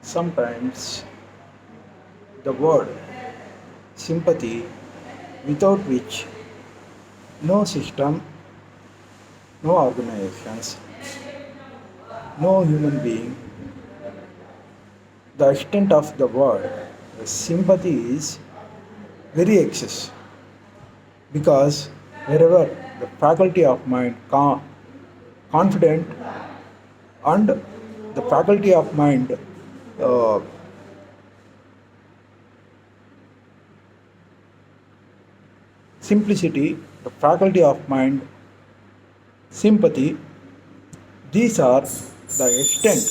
Sometimes the word sympathy, without which no system, no organizations, no human being, the extent of the word sympathy is very excess because wherever the faculty of mind confident and the faculty of mind uh, simplicity, the faculty of mind sympathy, these are the extent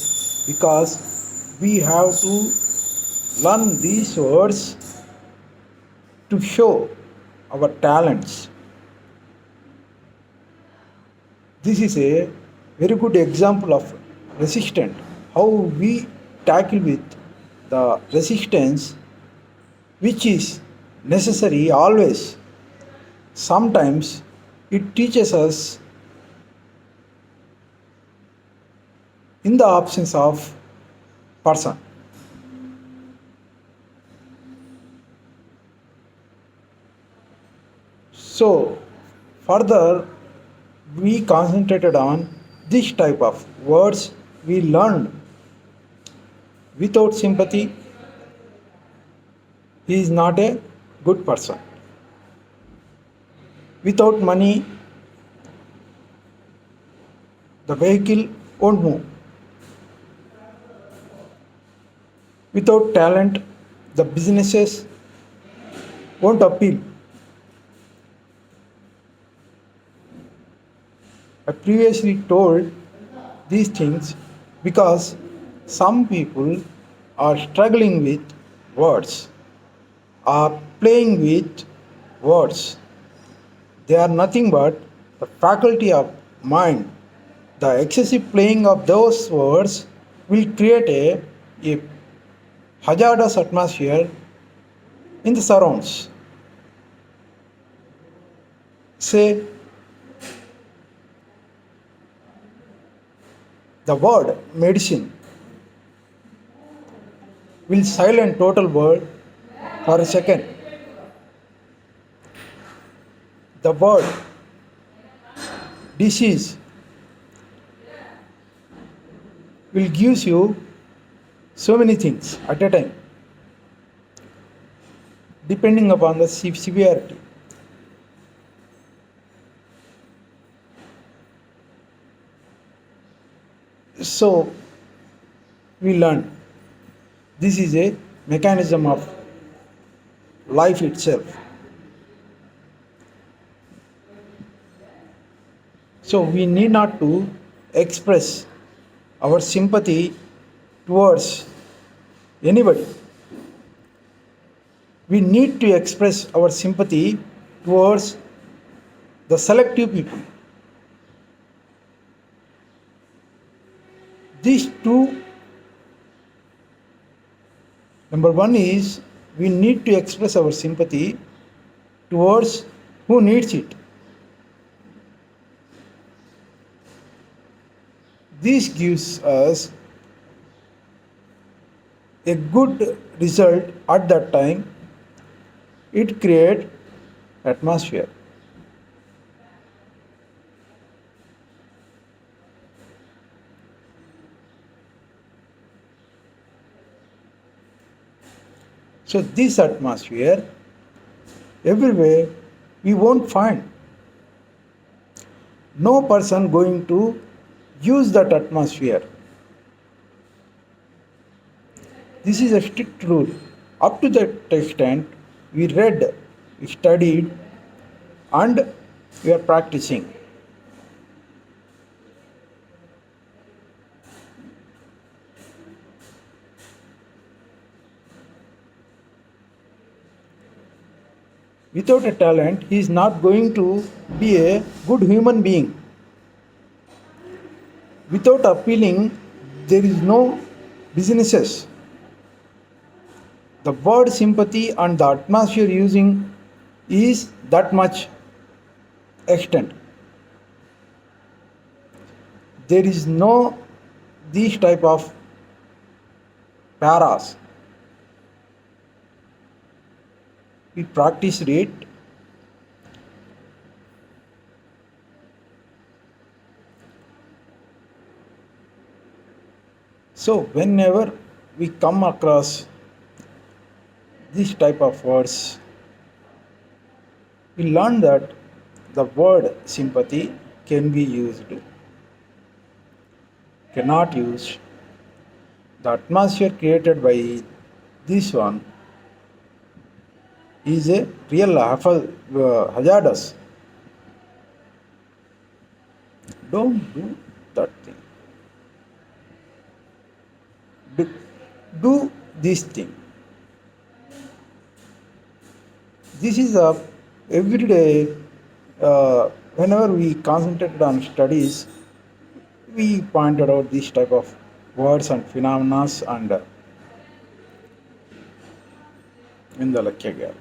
because we have to learn these words to show our talents. This is a very good example of resistance, how we tackle with the resistance which is necessary always. Sometimes it teaches us in the absence of person. So further we concentrated on this type of words we learned. Without sympathy, he is not a good person. Without money, the vehicle won't move. Without talent, the businesses won't appeal. I previously told these things because some people are struggling with words, are playing with words. They are nothing but the faculty of mind. The excessive playing of those words will create a hazardous atmosphere in the surrounds. Say the word medicine will silence total world for a second. The word disease will give you so many things at a time depending upon the severity. So we learn this is a mechanism of life itself. So we need not to express our sympathy towards anybody. We need to express our sympathy towards the selective people. These two, number one is we need to express our sympathy towards who needs it. This gives us a good result at that time. It creates atmosphere. So this atmosphere everywhere we won't find. No person going to use that atmosphere. This is a strict rule. Up to that extent, we read, we studied, and we are practicing. Without a talent, he is not going to be a good human being. Without appealing, there is no businesses. The word sympathy and the atmosphere using is that much extent. There is no these type of paras. We practiced it. So whenever we come across this type of words, we learn that the word sympathy can be used, cannot use. The atmosphere created by this one is a real hazardous. Don't do that thing. Do, do this thing. This is a everyday. Whenever we concentrated on studies, we pointed out this type of words and phenomena and in the lecture gap.